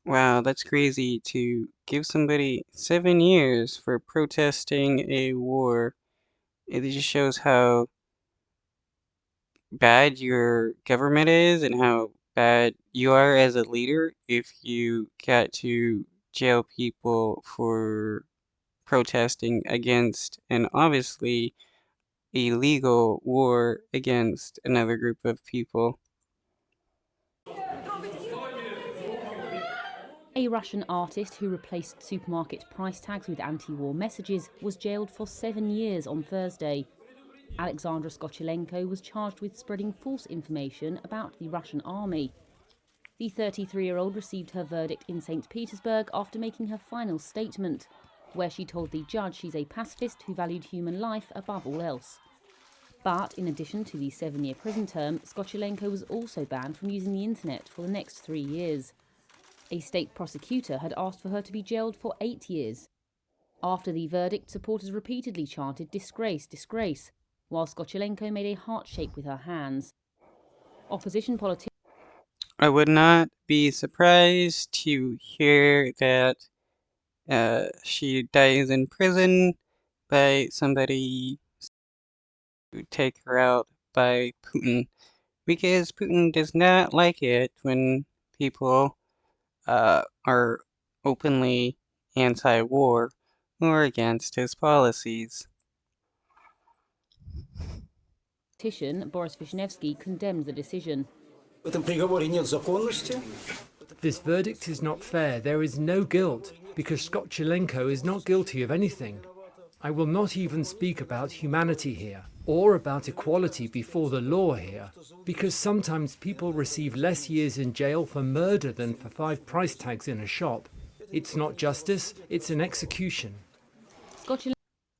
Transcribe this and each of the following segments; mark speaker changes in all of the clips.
Speaker 1: Wow, that's crazy to give somebody 7 years for protesting a war. It just shows how bad your government is and how bad you are as a leader if you get to jail people for protesting against an obviously illegal war against another group of people.
Speaker 2: A Russian artist who replaced supermarket price tags with anti-war messages was jailed for 7 years on Thursday. Alexandra Skochelenko was charged with spreading false information about the Russian army. The 33-year-old received her verdict in St. Petersburg after making her final statement, where she told the judge she's a pacifist who valued human life above all else. But in addition to the 7-year prison term, Skochelenko was also banned from using the internet for the next 3 years. A state prosecutor had asked for her to be jailed for 8 years. After the verdict, supporters repeatedly chanted "disgrace, disgrace," while Skochelenko made a heart shape with her hands. Opposition politicians
Speaker 1: I would not be surprised to hear that she dies in prison by somebody who take her out by Putin, because Putin does not like it when people are openly anti-war or against his policies.
Speaker 2: Boris Vishnevsky condemned the decision.
Speaker 3: This verdict is not fair. There is no guilt, because Skochelenko is not guilty of anything. I will not even speak about humanity here, or about equality before the law here, because sometimes people receive less years in jail for murder than for 5 price tags in a shop. It's not justice, it's an execution.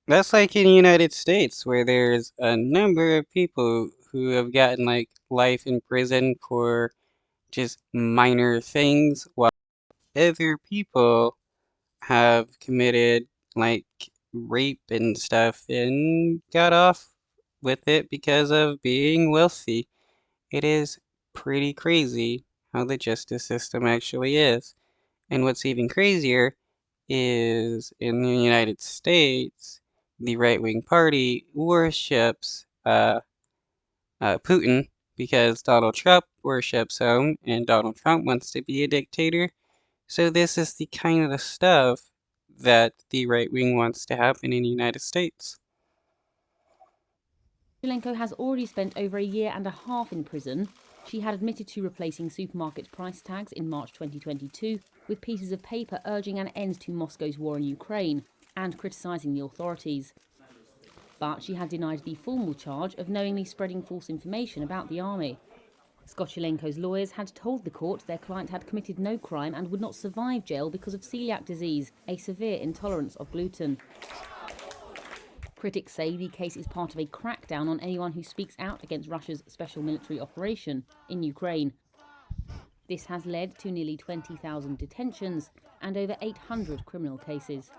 Speaker 1: That's like in the United States, where there's a number of people who have gotten like life in prison for just minor things, while other people have committed like rape and stuff and got off with it because of being wealthy. It is pretty crazy how the justice system actually is. And what's even crazier is in the United States, the right-wing party worships Putin because Donald Trump worships him and Donald Trump wants to be a dictator. So this is the kind of stuff that the right wing wants to happen in the United Skochelenko
Speaker 2: has already spent over a year and a half in prison. She had admitted to replacing supermarket price tags in March 2022 with pieces of paper urging an end to Moscow's war in Ukraine and criticising the authorities. But she had denied the formal charge of knowingly spreading false information about the army. Skochelenko's lawyers had told the court their client had committed no crime and would not survive jail because of celiac disease, a severe intolerance of gluten. Critics say the case is part of a crackdown on anyone who speaks out against Russia's special military operation in Ukraine. This has led to nearly 20,000 detentions and over 800 criminal cases.